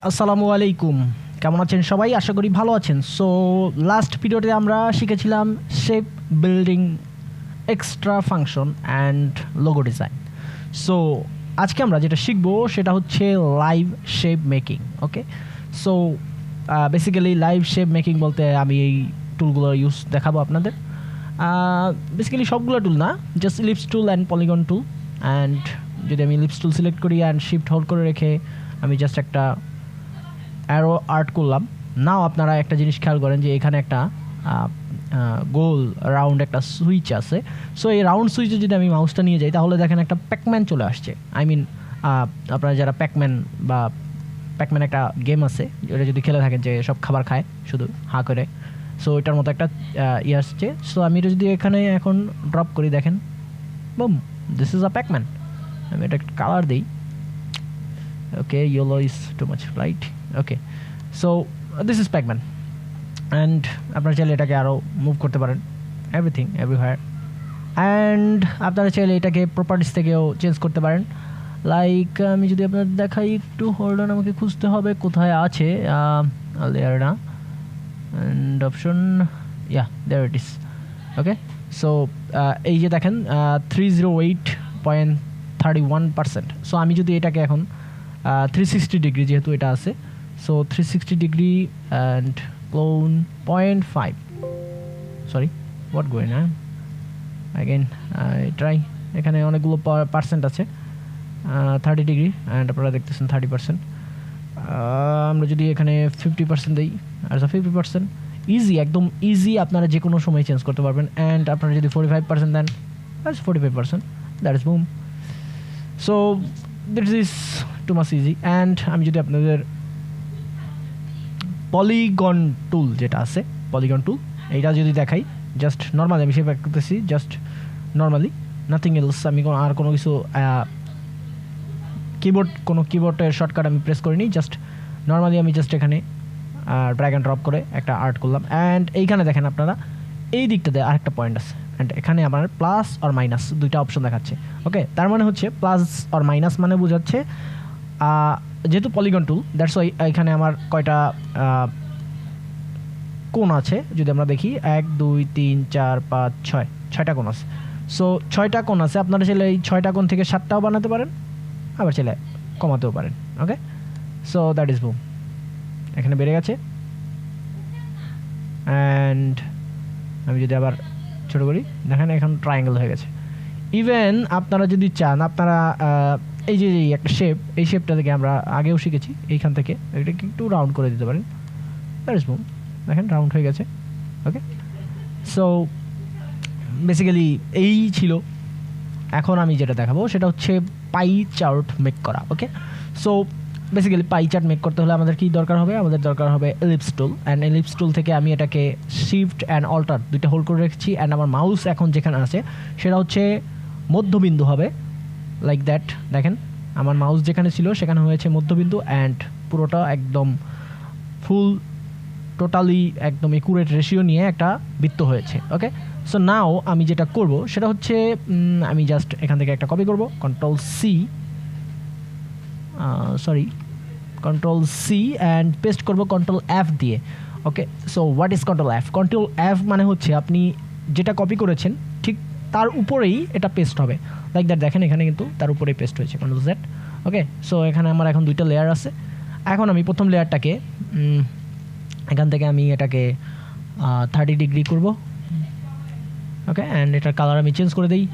আসসালামু আলাইকুম, কেমন আছেন সবাই? আশা করি ভালো আছেন। সো লাস্ট ভিডিওতে আমরা শিখেছিলাম shape building, extra function and logo design. So আজকে আমরা যেটা শিখবো সেটা হচ্ছে live shape making. Okay, so basically live shape making বলতে আমি এই টুলগুলো ইউজ দেখাবো আপনাদের। বেসিক্যালি সবগুলো টুল না, just ellipse tool and polygon tool. And যদি আমি ইলিপস টুল সিলেক্ট করি অ্যান্ড শিফট হোল্ড করে রেখে আমি জাস্ট একটা অ্যারো আর্ট করলাম। নাও আপনারা একটা জিনিস খেয়াল করেন যে এখানে একটা গোল রাউন্ড একটা সুইচ আছে। সো এই রাউন্ড সুইচে যদি আমি মাউসটা নিয়ে যাই তাহলে দেখেন একটা প্যাকম্যান চলে আসছে। আই মিন আপনারা যারা প্যাকম্যান বা প্যাকম্যান একটা গেম আছে, ওটা যদি খেলে থাকেন যে সব খাবার খায় শুধু হাঁ করে, সো এটার মতো একটা ইয়ে আসছে। সো আমি এটা যদি এখানে এখন ড্রপ করি, দেখেন boom, this is a Pacman. আমি এটা একটা কালার দিই। Okay, yellow is too much right. Okay, so this is Pacman and আপনারা চাইলে এটাকে আরও মুভ করতে পারেন, এভরিথিং এভরিহোয়ার। অ্যান্ড আপনারা চাইলে এটাকে প্রপার্টিস থেকেও চেঞ্জ করতে পারেন। লাইক আমি যদি আপনাদের দেখাই, একটু হোল্ড অন, আমাকে খুঁজতে হবে কোথায় আছে লেয়ার না, and option, yeah there it is. Okay, so এই যে দেখেন 308.31%। সো আমি যদি এটাকে এখন 360 ডিগ্রি, যেহেতু এটা আছে, so 360 degree and clone 0.5, sorry what going on again, try. এখানে অনেকগুলো পার্সেন্ট আছে, 30 ডিগ্রি অ্যান্ড আপনারা দেখতেছেন 30%। আমরা যদি এখানে 50% দিই, আর 50%, ইজি, একদম ইজি, আপনারা যে কোনো সময় চেঞ্জ করতে পারবেন। অ্যান্ড আপনারা যদি 45% দেন, that's 45%, that is boom. So this is too much easy. And আমি যদি আপনাদের পলিগন টুল যেটা আছে, পলিগন টুল এইটা যদি দেখাই, জাস্ট নর্মালি আমি শেপ করতেছি, জাস্ট নর্মালি, নাথিং এলস। আমি আর কোনো কিছু কিবোর্ডের শর্টকাট আমি প্রেস করিনি, জাস্ট নর্মালি আমি জাস্ট এখানে ড্র্যাগ অ্যান্ড ড্রপ করে একটা আর্ট করলাম। অ্যান্ড এইখানে দেখেন আপনারা এই দিকটাতে আরেকটা পয়েন্ট আছে, অ্যান্ড এখানে আমার প্লাস আর মাইনাস দুইটা অপশন দেখাচ্ছে। ওকে, তার মানে হচ্ছে প্লাস আর মাইনাস মানে বোঝাচ্ছে যেহেতু পলিগন টুল, দ্যাটস ওয়াই এখানে আমার কয়টা কোণ আছে যদি আমরা দেখি, 1 2 3 4 5 6, 6টা কোণ আছে। সো 6টা কোণ আছে, আপনারা চাইলে এই 6টা কোণ থেকে 7টাও বানাতে পারেন, আবার চাইলে কমাতেও পারেন। ওকে, সো দ্যাট ইজ বুম, এখানে বেড়ে গেছে। অ্যান্ড আমি যদি আবার ছোটো করি, দেখেন এখন ট্রায়াঙ্গেল হয়ে গেছে। ইভেন আপনারা যদি চান, আপনারা এই যে একটা শেপ, এই শেপটা থেকে আমরা আগেও শিখেছি, এইখান থেকে এটাকে একটু রাউন্ড করে দিতে পারেন, দ্যাট ইজ বুম, দেখেন রাউন্ড হয়ে গেছে। ওকে, সো বেসিক্যালি এই ছিল। এখন আমি যেটা দেখাবো সেটা হচ্ছে পাই চার্ট মেক করা। Okay, so basically pie chart make করতে হলে আমাদের কি দরকার হবে? আমাদের দরকার হবে ellipse tool. And ellipse tool থেকে আমি এটাকে শিফট অ্যান্ড অল্টার দুইটা হোল্ড করে রেখেছি। অ্যান্ড আমার মাউস এখন যেখানে আছে সেটা হচ্ছে মধ্যবিন্দু হবে, লাইক দ্যাট। দেখেন আমার মাউস যেখানে ছিল সেখানে হয়েছে মধ্যবিন্দু, অ্যান্ড পুরোটা একদম ফুল টোটালি একদম একুরেট রেশিও নিয়ে একটা বৃত্ত হয়েছে। ওকে, সো নাও আমি যেটা করব সেটা হচ্ছে আমি জাস্ট এখান থেকে একটা কপি করব, কন্ট্রোল সি অ্যান্ড পেস্ট করব কন্ট্রোল এফ দিয়ে। Okay, so what is control F? Control F মানে হচ্ছে আপনি যেটা কপি করেছেন ঠিক তার উপরেই এটা পেস্ট হবে, লাইক দ্যাট। দেখেন এখানে কিন্তু তার উপরেই পেস্ট হয়েছে, কন্ট্রোল জেড। ওকে, সো এখানে আমার এখন দুইটা লেয়ার আছে। এখন আমি প্রথম লেয়ারটাকে এখান থেকে আমি এটাকে 30 ডিগ্রি করব। ওকে, অ্যান্ড এটার কালার আমি চেঞ্জ করে দিই।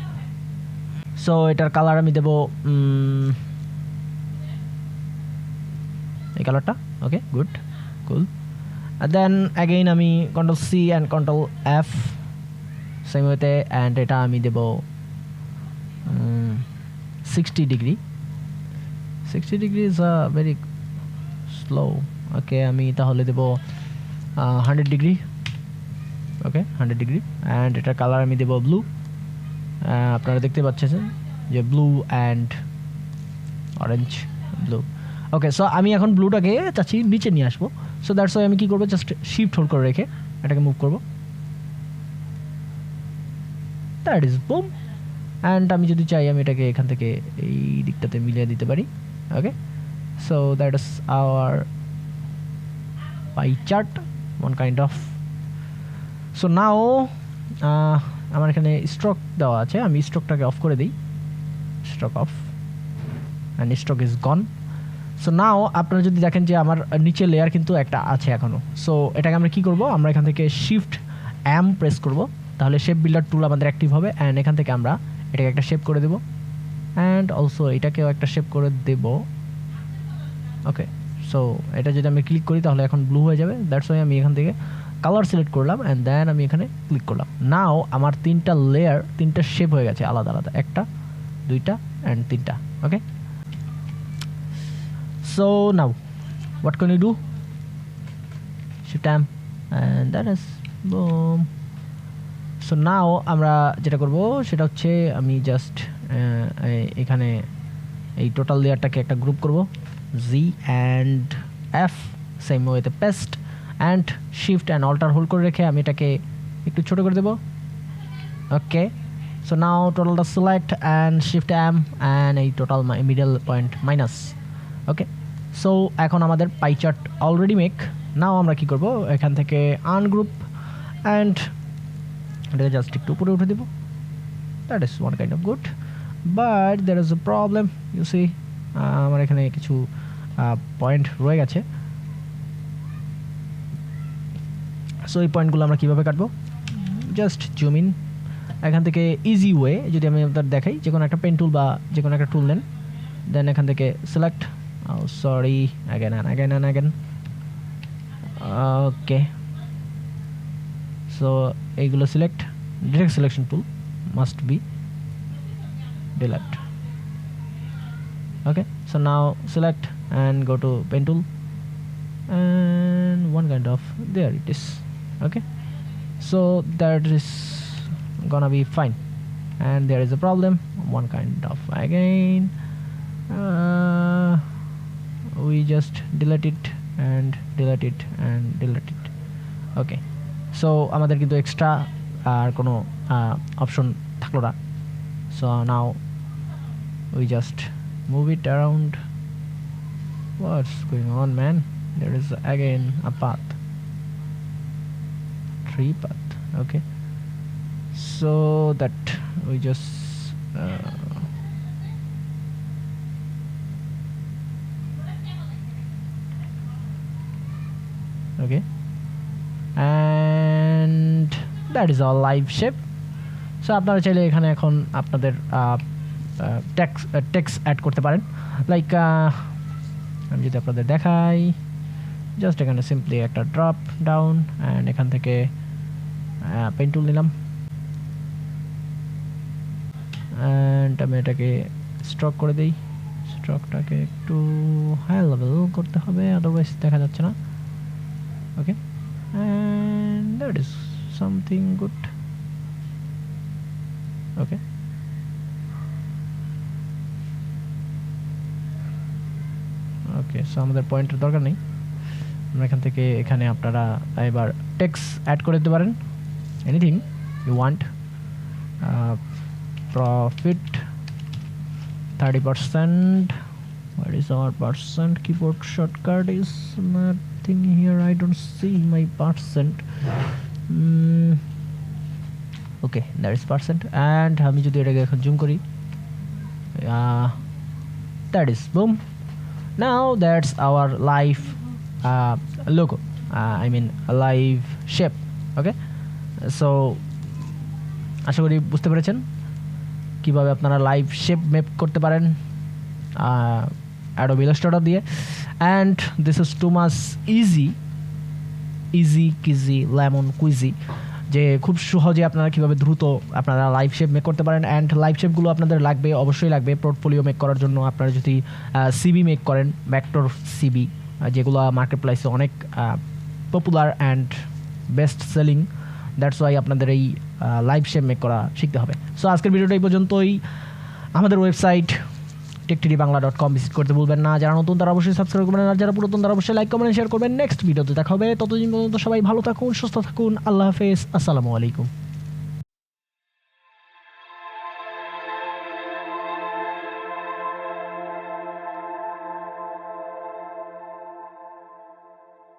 সো এটার কালার আমি দেবো এই কালারটা। Okay, good, cool. Then again আমি control C and control F same ওয়েতে, অ্যান্ড এটা আমি দেব 60 degree. 60 degree is very slow. Okay, আমি তাহলে দেব 100 ডিগ্রি। ওকে, 100 ডিগ্রি, অ্যান্ড এটার কালার আমি দেব ব্লু। আপনারা দেখতে পাচ্ছেন যে blue and orange blue. Okay, so আমি এখন ব্লুটাকে চাচ্ছি নিচে নিয়ে আসবো। সো দ্যাটস ওয়াই আমি কী করবো, জাস্ট শিফট হোল্ড করে রেখে এটাকে মুভ করবো, দ্যাট ইজ বুম। অ্যান্ড আমি যদি চাই আমি এটাকে এখান থেকে এই দিকটাতে মিলিয়ে দিতে পারি। ওকে, So that is our pie chart, one kind of. So now আমার এখানে স্ট্রোক দেওয়া আছে, আমি স্ট্রোকটাকে অফ করে দিই, stroke of, and stroke is gone. So now আপনারা যদি দেখেন যে আমার নিচে লেয়ার কিন্তু একটা আছে এখনও। সো এটাকে আমরা কী করব, আমরা এখান থেকে শিফট এম প্রেস করব, তাহলে শেপ বিল্ডার টুল আমাদের অ্যাক্টিভ হবে, অ্যান্ড এখান থেকে আমরা এটাকে একটা শেপ করে দেবো, অ্যান্ড অলসো এটাকেও একটা শেপ করে দেব। ওকে, সো এটা যদি আমি ক্লিক করি তাহলে এখন ব্লু হয়ে যাবে, দ্যাটস ওয়াই আমি এখান থেকে কালার সিলেক্ট করলাম, অ্যান্ড দেন আমি এখানে ক্লিক করলাম। নাও আমার তিনটা লেয়ার, তিনটা শেপ হয়ে গেছে আলাদা আলাদা, একটা, দুইটা, অ্যান্ড তিনটা। ওকে, so now what can you do, shift M and that is boom. So now আমরা যেটা করব সেটা হচ্ছে আমি জাস্ট এখানে এই টোটাল লেয়ারটাকে একটা গ্রুপ করব, Z and F সেম ওয়েতে paste, and shift and alter hold করে রেখে আমি এটাকে একটু ছোট করে দেব। ওকে, সো নাও টোটালটা select and shift M and এই টোটাল মিডল পয়েন্ট মাইনাস। ওকে, সো এখন আমাদের পাই চার্ট অলরেডি মেক। নাও আমরা কি করব, এখান থেকে আনগ্রুপ অ্যান্ড এটাকে জাস্ট একটু উপরে উঠে দেব, that is one kind of good, but there is a problem, you see আমার এখানে কিছু পয়েন্ট রয়ে গেছে। সো এই পয়েন্টগুলো আমরা কীভাবে কাটবো, জাস্ট জুম ইন, এখান থেকে ইজি ওয়ে যদি আমি আপনাদের দেখাই, যে কোনো একটা পেন টুল বা যে কোনো একটা টুল নেন, দেন এখান থেকে select, oh sorry, again and again and again. Okay, so এইগুলো select, direct selection tool must be delete. Okay, so now select and go to pen tool, and one kind of, there it is. Okay, so that is gonna be fine, and there is a problem, one kind of again, we just delete it and delete it and delete it. Okay, so আমাদের কিন্তু extra আর কোনো option থাকলো না। So now we just move it around. What's going on, man? There is again a path, tree path. Okay, so that we just okay, and that is our live shape. So আপনারা চাইলে এখানে এখন আপনাদের text add করতে পারেন, like আমি যদি আপনাদের দেখাই, জাস্ট এখানে সিম্পলি একটা ড্রপ ডাউন, অ্যান্ড এখান থেকে পেন টুল নিলাম, অ্যান্ড আমি এটাকে স্ট্রোক করে দিই, স্ট্রোকটাকে একটু হাই লেভেল করতে হবে, আদারওয়াইজ দেখা যাচ্ছে না। Okay, and that is something good. Okay, okay, so আমাদের পয়েন্টের দরকার নেই, আমরা এখান থেকে এখানে আপনারা এবার টেক্সট অ্যাড করে দিতে পারেন, anything you want, profit 30%, what is our percent, keyboard shortcut is nothing here, I don't see my percent. Okay, that is percent, and আমি যদি এটাকে এখন জুম করি, that is boom. Now that's our live logo, I mean a live shape. Okay, so আশা করি বুঝতে পেরেছেন কিভাবে আপনারা লাইভ শেপ মেপ করতে পারেন Adobe Illustrator দিয়ে, and this is too much easy peasy lemon squeezy, যে খুব সহজে আপনারা কীভাবে দ্রুত আপনারা লাইভ শেপ মেক করতে পারেন। অ্যান্ড লাইভ শেপগুলো আপনাদের লাগবে, অবশ্যই লাগবে পোর্টফোলিও মেক করার জন্য। আপনারা যদি সিবি মেক করেন, ভেক্টর সিবি, যেগুলো মার্কেট প্লেসে অনেক popular and best selling, that's why আপনাদের এই লাইভ শেপ মেক করা শিখতে হবে। সো আজকের ভিডিওটা এই পর্যন্তই। আমাদের ওয়েবসাইট techtdbangla.com ভিজিট করতে ভুলবেন না। যারা নতুন তারা অবশ্যই সাবস্ক্রাইব করবেন, আর যারা পুরাতন তারা অবশ্যই লাইক কমেন্ট শেয়ার করবেন। নেক্সট ভিডিওতে দেখা হবে, ততদিন পর্যন্ত সবাই ভালো থাকুন, সুস্থ থাকুন, আল্লাহ হাফেজ, আসসালামু আলাইকুম।